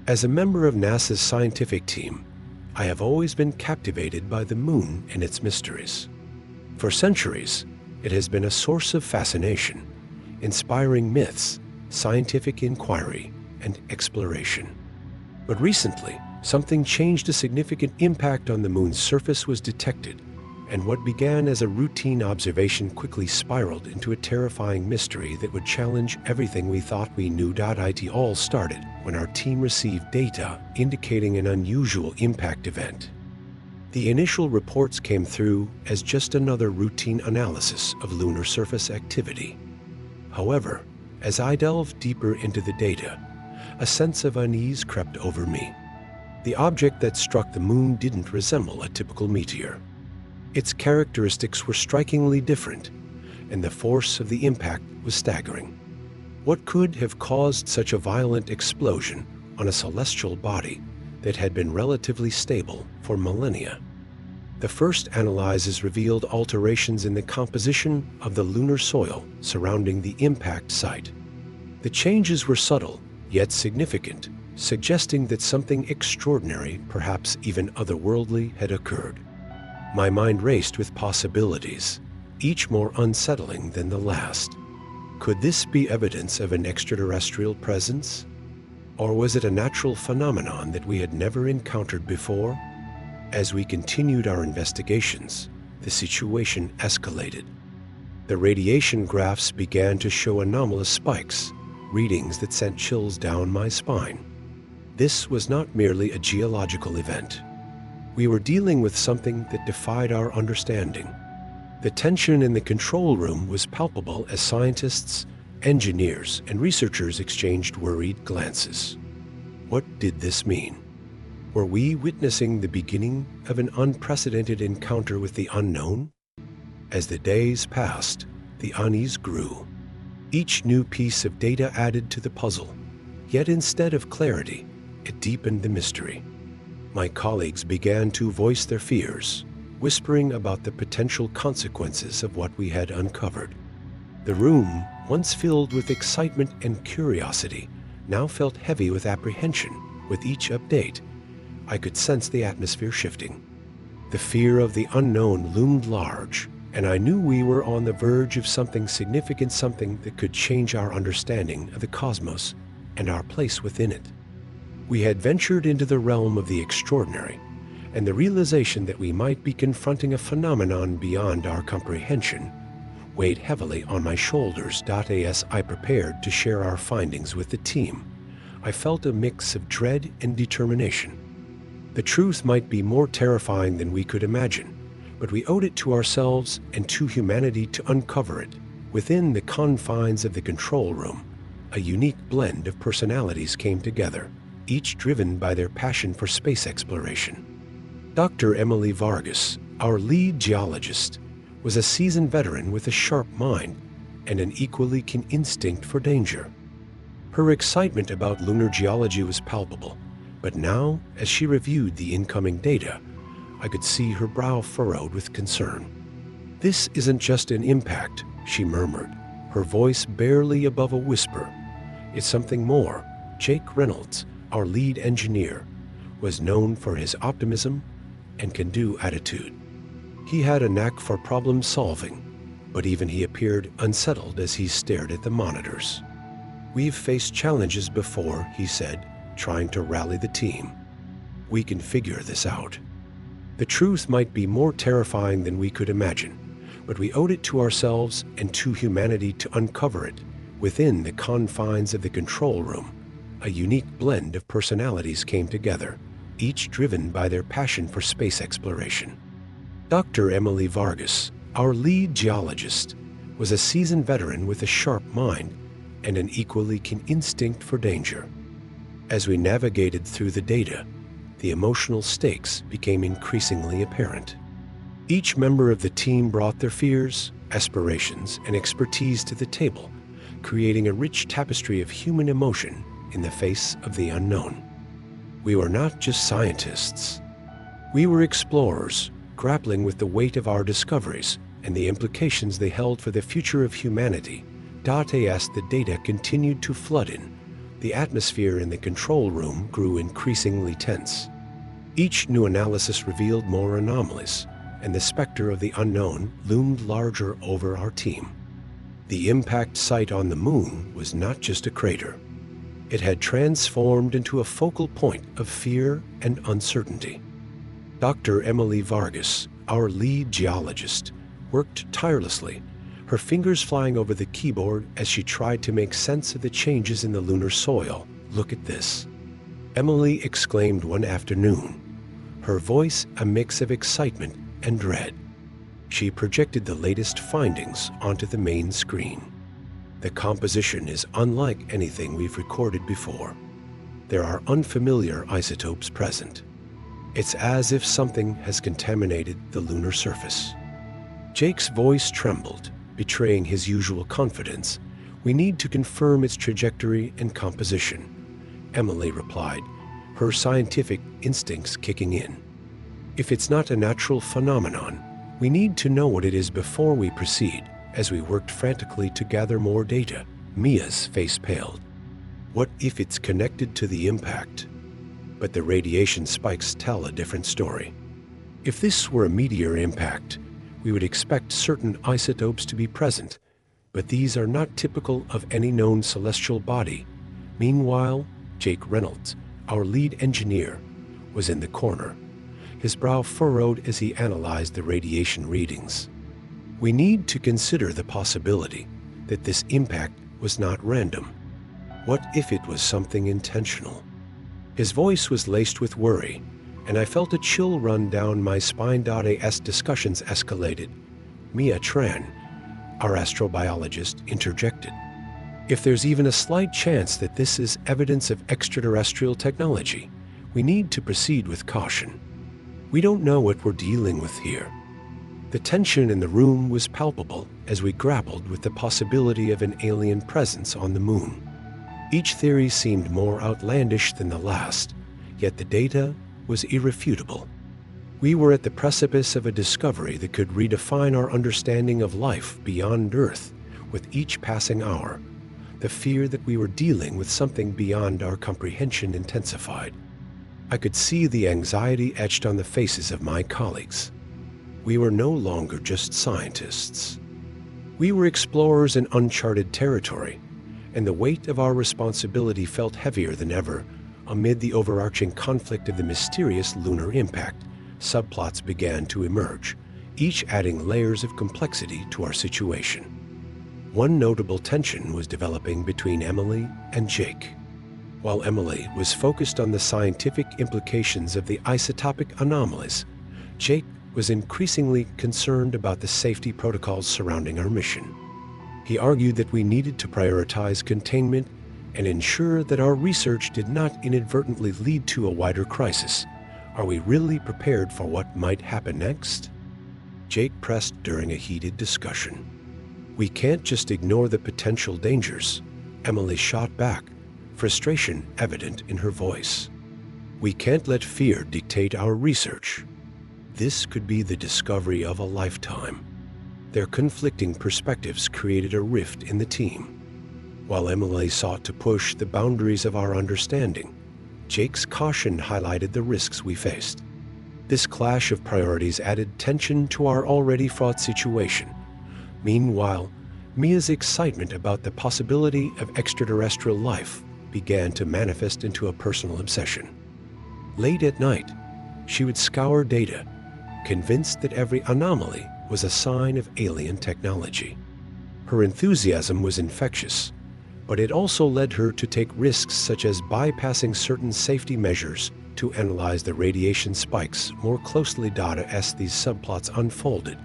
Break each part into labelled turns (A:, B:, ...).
A: As a member of NASA's scientific team, I have always been captivated by the moon and its mysteries. For centuries, it has been a source of fascination, inspiring myths, scientific inquiry, and exploration. But recently, something changed. A significant impact on the moon's surface was detected, and what began as a routine observation quickly spiraled into a terrifying mystery that would challenge everything we thought we knew. It all started when our team received data indicating an unusual impact event. The initial reports came through as just another routine analysis of lunar surface activity. However, as I delved deeper into the data, a sense of unease crept over me. The object that struck the moon didn't resemble a typical meteor. Its characteristics were strikingly different, and the force of the impact was staggering. What could have caused such a violent explosion on a celestial body that had been relatively stable for millennia? The first analyses revealed alterations in the composition of the lunar soil surrounding the impact site. The changes were subtle, yet significant, suggesting that something extraordinary, perhaps even otherworldly, had occurred. My mind raced with possibilities, each more unsettling than the last. Could this be evidence of an extraterrestrial presence? Or was it a natural phenomenon that we had never encountered before? As we continued our investigations, the situation escalated. The radiation graphs began to show anomalous spikes, readings that sent chills down my spine. This was not merely a geological event. We were dealing with something that defied our understanding. The tension in the control room was palpable as scientists, engineers, and researchers exchanged worried glances. What did this mean? Were we witnessing the beginning of an unprecedented encounter with the unknown? As the days passed, the unease grew. Each new piece of data added to the puzzle, yet instead of clarity, it deepened the mystery. My colleagues began to voice their fears, whispering about the potential consequences of what we had uncovered. The room, once filled with excitement and curiosity, now felt heavy with apprehension. With each update, I could sense the atmosphere shifting. The fear of the unknown loomed large, and I knew we were on the verge of something significant, something that could change our understanding of the cosmos and our place within it. We had ventured into the realm of the extraordinary, and the realization that we might be confronting a phenomenon beyond our comprehension weighed heavily on my shoulders. As I prepared to share our findings with the team, I felt a mix of dread and determination. The truth might be more terrifying than we could imagine, but we owed it to ourselves and to humanity to uncover it. Within the confines of the control room, a unique blend of personalities came together, each driven by their passion for space exploration. Dr. Emily Vargas, our lead geologist, was a seasoned veteran with a sharp mind and an equally keen instinct for danger. Her excitement about lunar geology was palpable, but now, as she reviewed the incoming data, I could see her brow furrowed with concern. "This isn't just an impact," she murmured, her voice barely above a whisper. "It's something more." Jake Reynolds, our lead engineer, was known for his optimism and can-do attitude. He had a knack for problem solving, but even he appeared unsettled as he stared at the monitors. "We've faced challenges before," he said, trying to rally the team. "We can figure this out." The truth might be more terrifying than we could imagine, but we owed it to ourselves and to humanity to uncover it. Within the confines of the control room, a unique blend of personalities came together, each driven by their passion for space exploration. Dr. Emily Vargas, our lead geologist, was a seasoned veteran with a sharp mind and an equally keen instinct for danger. As we navigated through the data, the emotional stakes became increasingly apparent. Each member of the team brought their fears, aspirations, and expertise to the table, creating a rich tapestry of human emotion in the face of the unknown. We were not just scientists. We were explorers, grappling with the weight of our discoveries and the implications they held for the future of humanity. As the data continued to flood in, The atmosphere in the control room grew increasingly tense. Each new analysis revealed more anomalies, and the specter of the unknown loomed larger over our team. The impact site on the moon was not just a crater. It had transformed into a focal point of fear and uncertainty. Dr. Emily Vargas, our lead geologist, worked tirelessly, her fingers flying over the keyboard as she tried to make sense of the changes in the lunar soil. "Look at this," Emily exclaimed one afternoon, her voice a mix of excitement and dread. She projected the latest findings onto the main screen. The composition is unlike anything we've recorded before. There are unfamiliar isotopes present. It's as if something has contaminated the lunar surface. Jake's voice trembled, betraying his usual confidence. "We need to confirm its trajectory and composition," Emily replied, her scientific instincts kicking in. "If it's not a natural phenomenon, we need to know what it is before we proceed." As we worked frantically to gather more data, Mia's face paled. "What if it's connected to the impact?" But the radiation spikes tell a different story. If this were a meteor impact, we would expect certain isotopes to be present, but these are not typical of any known celestial body. Meanwhile, Jake Reynolds, our lead engineer, was in the corner, his brow furrowed as he analyzed the radiation readings. "We need to consider the possibility that this impact was not random. What if it was something intentional?" His voice was laced with worry, and I felt a chill run down my spine. As discussions escalated, Mia Tran, our astrobiologist, interjected. "If there's even a slight chance that this is evidence of extraterrestrial technology, we need to proceed with caution. We don't know what we're dealing with here." The tension in the room was palpable as we grappled with the possibility of an alien presence on the moon. Each theory seemed more outlandish than the last, yet the data was irrefutable. We were at the precipice of a discovery that could redefine our understanding of life beyond Earth. With each passing hour, the fear that we were dealing with something beyond our comprehension intensified. I could see the anxiety etched on the faces of my colleagues. We were no longer just scientists. We were explorers in uncharted territory, and the weight of our responsibility felt heavier than ever. Amid the overarching conflict of the mysterious lunar impact, subplots began to emerge, each adding layers of complexity to our situation. One notable tension was developing between Emily and Jake. While Emily was focused on the scientific implications of the isotopic anomalies, Jake was increasingly concerned about the safety protocols surrounding our mission. He argued that we needed to prioritize containment and ensure that our research did not inadvertently lead to a wider crisis. Are we really prepared for what might happen next? Jake pressed during a heated discussion. "We can't just ignore the potential dangers," Emily shot back, frustration evident in her voice. "We can't let fear dictate our research. This could be the discovery of a lifetime." Their conflicting perspectives created a rift in the team. While Emily sought to push the boundaries of our understanding, Jake's caution highlighted the risks we faced. This clash of priorities added tension to our already fraught situation. Meanwhile, Mia's excitement about the possibility of extraterrestrial life began to manifest into a personal obsession. Late at night, she would scour data, convinced that every anomaly was a sign of alien technology. Her enthusiasm was infectious, but it also led her to take risks such as bypassing certain safety measures to analyze the radiation spikes more closely. As these subplots unfolded,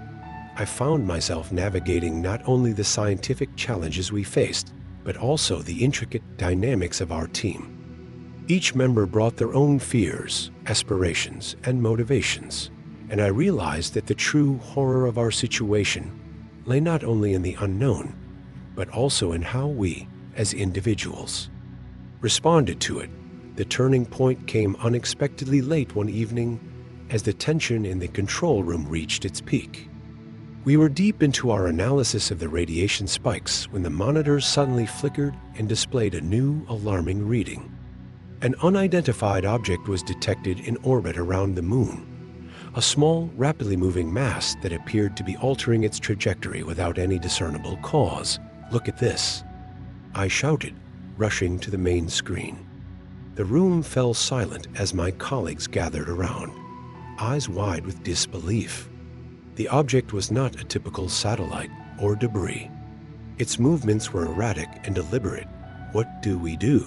A: I found myself navigating not only the scientific challenges we faced, but also the intricate dynamics of our team. Each member brought their own fears, aspirations, and motivations, and I realized that the true horror of our situation lay not only in the unknown, but also in how we, as individuals, responded to it. The turning point came unexpectedly late one evening as the tension in the control room reached its peak. We were deep into our analysis of the radiation spikes when the monitors suddenly flickered and displayed a new, alarming reading. An unidentified object was detected in orbit around the moon, a small, rapidly moving mass that appeared to be altering its trajectory without any discernible cause. "Look at this," I shouted, rushing to the main screen. The room fell silent as my colleagues gathered around, eyes wide with disbelief. The object was not a typical satellite or debris. Its movements were erratic and deliberate. "What do we do?"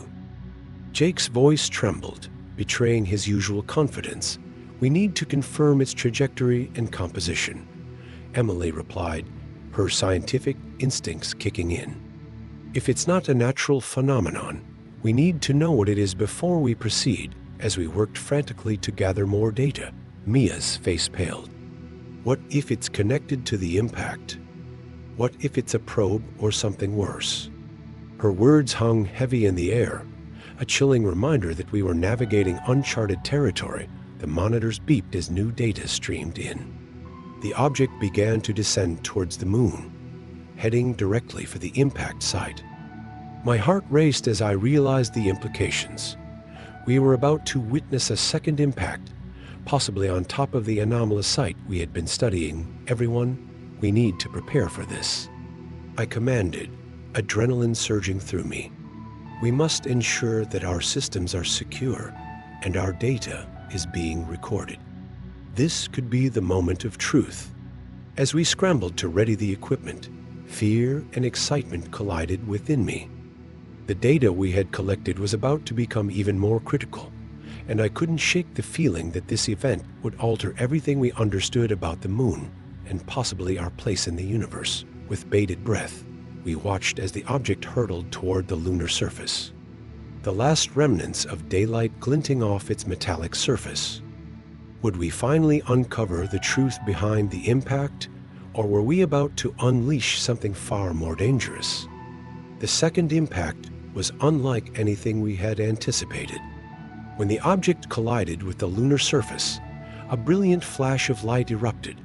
A: Jake's voice trembled, betraying his usual confidence. "We need to confirm its trajectory and composition," Emily replied, her scientific instincts kicking in. "If it's not a natural phenomenon, we need to know what it is before we proceed." As we worked frantically to gather more data, Mia's face paled. "What if it's connected to the impact? What if it's a probe or something worse?" Her words hung heavy in the air, a chilling reminder that we were navigating uncharted territory. The monitors beeped as new data streamed in. The object began to descend towards the moon, heading directly for the impact site. My heart raced as I realized the implications. We were about to witness a second impact, possibly on top of the anomalous site we had been studying. "Everyone, we need to prepare for this," I commanded, adrenaline surging through me. "We must ensure that our systems are secure and our data is being recorded." This could be the moment of truth. As we scrambled to ready the equipment, fear and excitement collided within me. The data we had collected was about to become even more critical, and I couldn't shake the feeling that this event would alter everything we understood about the moon and possibly our place in the universe. With bated breath, we watched as the object hurtled toward the lunar surface, the last remnants of daylight glinting off its metallic surface. Would we finally uncover the truth behind the impact, or were we about to unleash something far more dangerous? The second impact was unlike anything we had anticipated. When the object collided with the lunar surface, a brilliant flash of light erupted,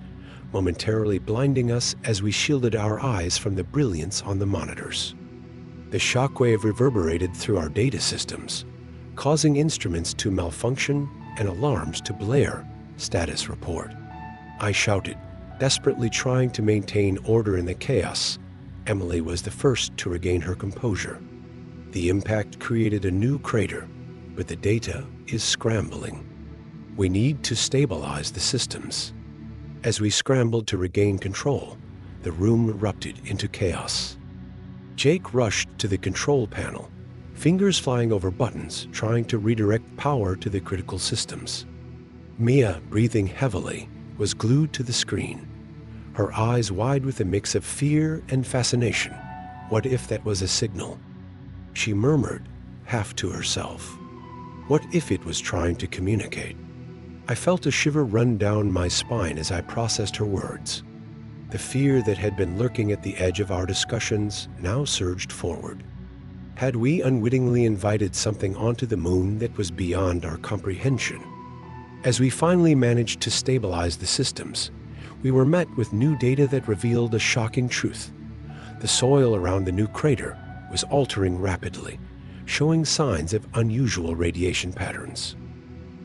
A: momentarily blinding us as we shielded our eyes from the brilliance on the monitors. The shockwave reverberated through our data systems, causing instruments to malfunction and alarms to blare. "Status report," I shouted, desperately trying to maintain order in the chaos. Emily was the first to regain her composure. "The impact created a new crater, but the data is scrambling. We need to stabilize the systems." As we scrambled to regain control, the room erupted into chaos. Jake rushed to the control panel, fingers flying over buttons, trying to redirect power to the critical systems. Mia, breathing heavily, was glued to the screen, her eyes wide with a mix of fear and fascination. What if that was a signal? She murmured, half to herself. What if it was trying to communicate? I felt a shiver run down my spine as I processed her words. The fear that had been lurking at the edge of our discussions now surged forward. Had we unwittingly invited something onto the moon that was beyond our comprehension? As we finally managed to stabilize the systems, we were met with new data that revealed a shocking truth. The soil around the new crater was altering rapidly, showing signs of unusual radiation patterns.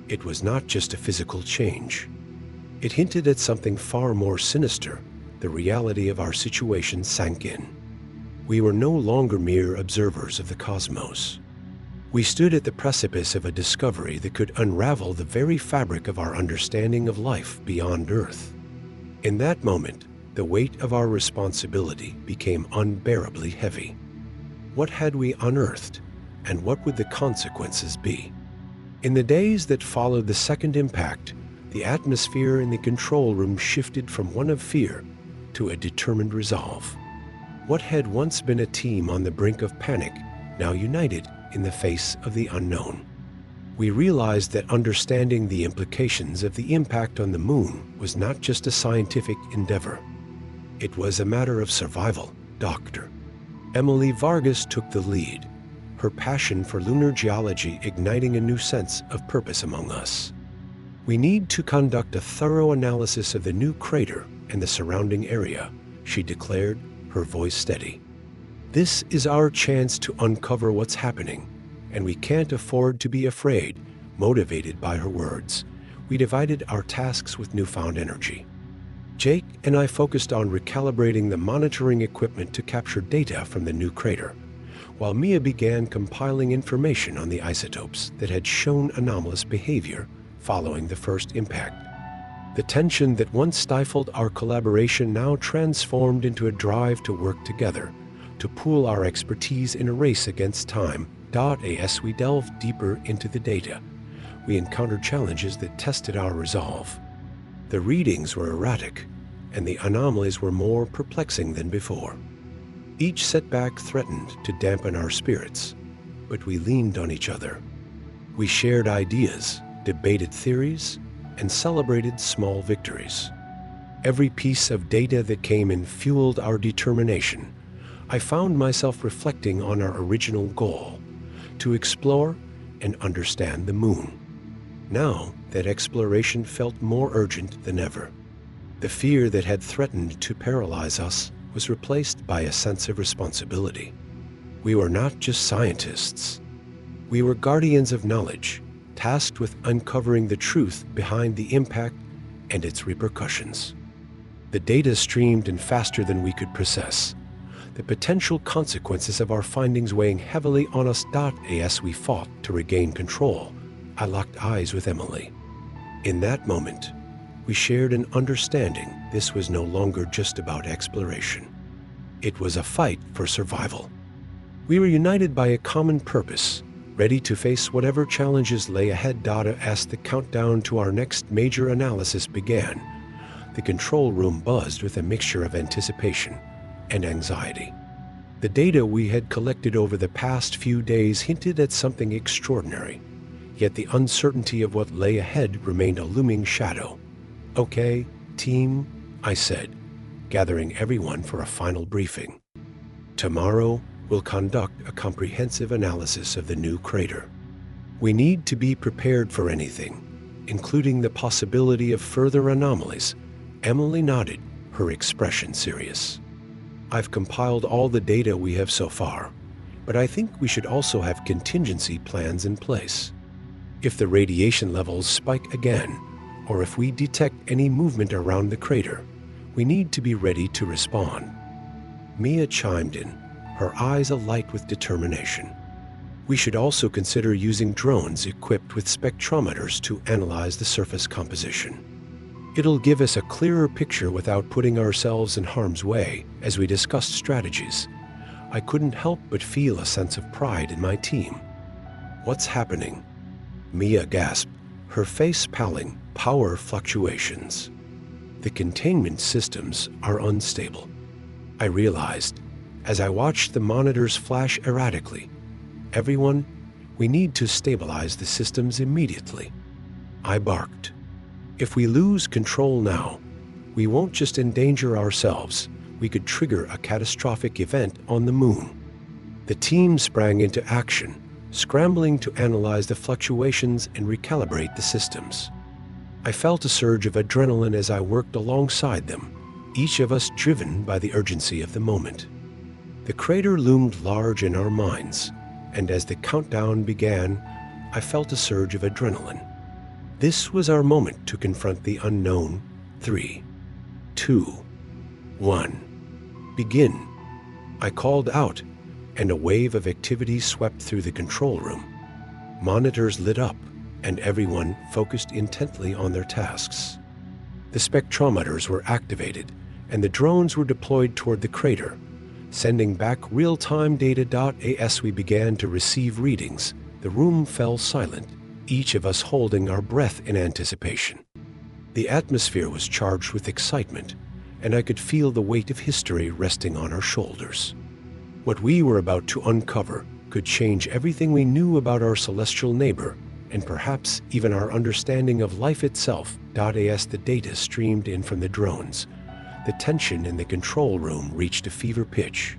A: It was not just a physical change. It hinted at something far more sinister. The reality of our situation sank in. We were no longer mere observers of the cosmos. We stood at the precipice of a discovery that could unravel the very fabric of our understanding of life beyond Earth. In that moment, the weight of our responsibility became unbearably heavy. What had we unearthed, and what would the consequences be? In the days that followed the second impact, the atmosphere in the control room shifted from one of fear to a determined resolve. What had once been a team on the brink of panic, now united in the face of the unknown. We realized that understanding the implications of the impact on the moon was not just a scientific endeavor. It was a matter of survival. Dr. Emily Vargas took the lead, her passion for lunar geology igniting a new sense of purpose among us. "We need to conduct a thorough analysis of the new crater," and the surrounding area, she declared, her voice steady. This is our chance to uncover what's happening, and we can't afford to be afraid. Motivated by her words, we divided our tasks with newfound energy. Jake and I focused on recalibrating the monitoring equipment to capture data from the new crater, while Mia began compiling information on the isotopes that had shown anomalous behavior following the first impact. The tension that once stifled our collaboration now transformed into a drive to work together, to pool our expertise in a race against time. As we delved deeper into the data, we encountered challenges that tested our resolve. The readings were erratic, and the anomalies were more perplexing than before. Each setback threatened to dampen our spirits, but we leaned on each other. We shared ideas, debated theories, and celebrated small victories. Every piece of data that came in fueled our determination. I found myself reflecting on our original goal, to explore and understand the moon. Now that exploration felt more urgent than ever. The fear that had threatened to paralyze us was replaced by a sense of responsibility. We were not just scientists. We were guardians of knowledge, tasked with uncovering the truth behind the impact and its repercussions. The data streamed in faster than we could process, the potential consequences of our findings weighing heavily on us. As we fought to regain control, I locked eyes with Emily. In that moment, we shared an understanding this was no longer just about exploration. It was a fight for survival. We were united by a common purpose, ready to face whatever challenges lay ahead. As the countdown to our next major analysis began, the control room buzzed with a mixture of anticipation and anxiety. The data we had collected over the past few days hinted at something extraordinary, yet the uncertainty of what lay ahead remained a looming shadow. "Okay, team," I said, gathering everyone for a final briefing. "Tomorrow, we'll conduct a comprehensive analysis of the new crater. We need to be prepared for anything, including the possibility of further anomalies." Emily nodded, her expression serious. "I've compiled all the data we have so far, but I think we should also have contingency plans in place. If the radiation levels spike again, or if we detect any movement around the crater, we need to be ready to respond." Mia chimed in, her eyes alight with determination. "We should also consider using drones equipped with spectrometers to analyze the surface composition. It'll give us a clearer picture without putting ourselves in harm's way." As we discussed strategies, I couldn't help but feel a sense of pride in my team. "What's happening?" Mia gasped, her face paling. "Power fluctuations. The containment systems are unstable," I realized as I watched the monitors flash erratically. "Everyone, we need to stabilize the systems immediately," I barked. "If we lose control now, we won't just endanger ourselves, we could trigger a catastrophic event on the moon." The team sprang into action, scrambling to analyze the fluctuations and recalibrate the systems. I felt a surge of adrenaline as I worked alongside them, each of us driven by the urgency of the moment. The crater loomed large in our minds, and as the countdown began, I felt a surge of adrenaline. This was our moment to confront the unknown. 3, 2, 1. "Begin," I called out, and a wave of activity swept through the control room. Monitors lit up, and everyone focused intently on their tasks. The spectrometers were activated, and the drones were deployed toward the crater, sending back real-time data. As we began to receive readings, the room fell silent, each of us holding our breath in anticipation. The atmosphere was charged with excitement, and I could feel the weight of history resting on our shoulders. What we were about to uncover could change everything we knew about our celestial neighbor, and perhaps even our understanding of life itself. As the data streamed in from the drones, the tension in the control room reached a fever pitch.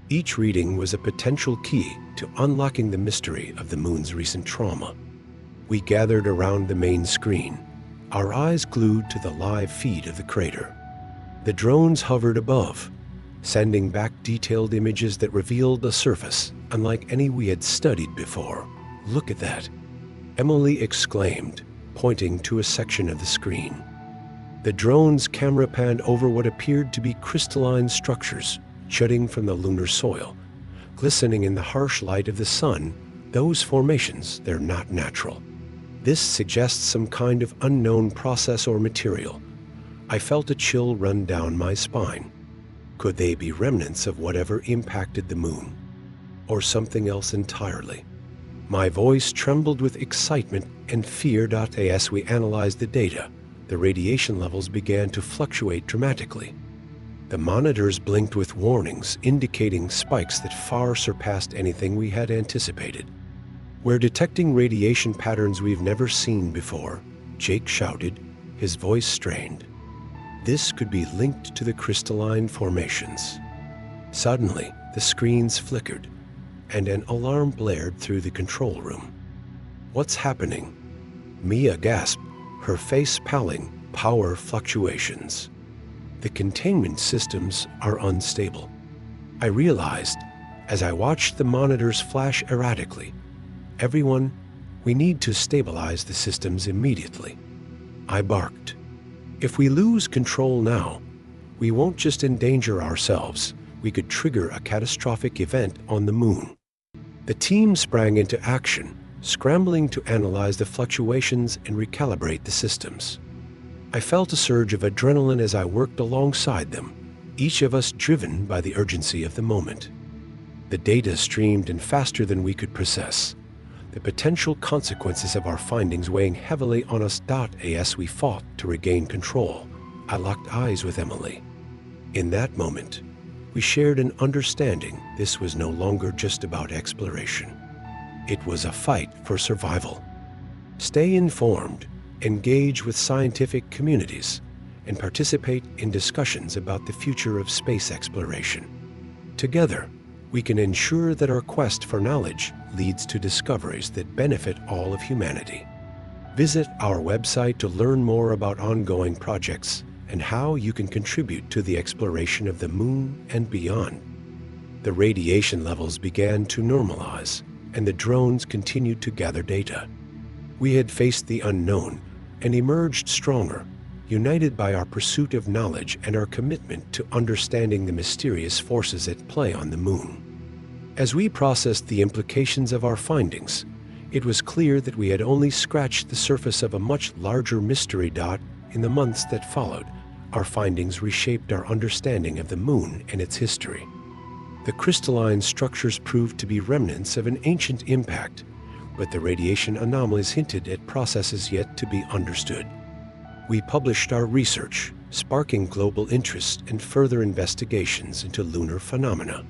A: Each reading was a potential key to unlocking the mystery of the moon's recent trauma. We gathered around the main screen, our eyes glued to the live feed of the crater. The drones hovered above, sending back detailed images that revealed a surface unlike any we had studied before. "Look at that," Emily exclaimed, pointing to a section of the screen. The drone's camera panned over what appeared to be crystalline structures jutting from the lunar soil, glistening in the harsh light of the sun. Those formations, they're not natural. This suggests some kind of unknown process or material. I felt a chill run down my spine. Could they be remnants of whatever impacted the moon? Or something else entirely? My voice trembled with excitement and fear. As we analyzed the data, the radiation levels began to fluctuate dramatically. The monitors blinked with warnings, indicating spikes that far surpassed anything we had anticipated. "We're detecting radiation patterns we've never seen before," Jake shouted, his voice strained. "This could be linked to the crystalline formations." Suddenly, the screens flickered, and an alarm blared through the control room. "What's happening?" Mia gasped, her face paling. "Power fluctuations. The containment systems are unstable," I realized as I watched the monitors flash erratically. "Everyone, we need to stabilize the systems immediately," I barked. "If we lose control now, we won't just endanger ourselves, we could trigger a catastrophic event on the moon." The team sprang into action, scrambling to analyze the fluctuations and recalibrate the systems. I felt a surge of adrenaline as I worked alongside them, each of us driven by the urgency of the moment. The data streamed in faster than we could process, the potential consequences of our findings weighing heavily on us. As we fought to regain control, I locked eyes with Emily. In that moment, we shared an understanding this was no longer just about exploration. It was a fight for survival. Stay informed, engage with scientific communities, and participate in discussions about the future of space exploration. Together, we can ensure that our quest for knowledge leads to discoveries that benefit all of humanity. Visit our website to learn more about ongoing projects and how you can contribute to the exploration of the moon and beyond. The radiation levels began to normalize, and the drones continued to gather data. We had faced the unknown and emerged stronger, united by our pursuit of knowledge and our commitment to understanding the mysterious forces at play on the moon. As we processed the implications of our findings, it was clear that we had only scratched the surface of a much larger mystery. In the months that followed, our findings reshaped our understanding of the moon and its history. The crystalline structures proved to be remnants of an ancient impact, but the radiation anomalies hinted at processes yet to be understood. We published our research, sparking global interest and further investigations into lunar phenomena.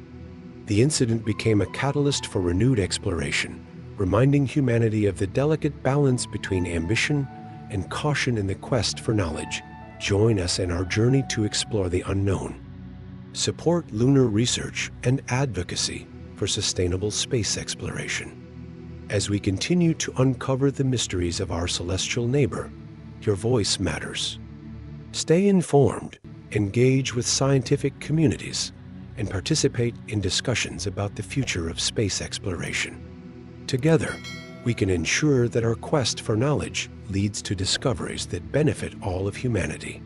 A: The incident became a catalyst for renewed exploration, reminding humanity of the delicate balance between ambition and caution in the quest for knowledge. Join us in our journey to explore the unknown. Support lunar research and advocacy for sustainable space exploration. As we continue to uncover the mysteries of our celestial neighbor, your voice matters. Stay informed, engage with scientific communities, and participate in discussions about the future of space exploration. Together, we can ensure that our quest for knowledge leads to discoveries that benefit all of humanity.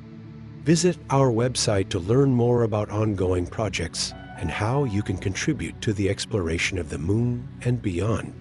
A: Visit our website to learn more about ongoing projects and how you can contribute to the exploration of the moon and beyond.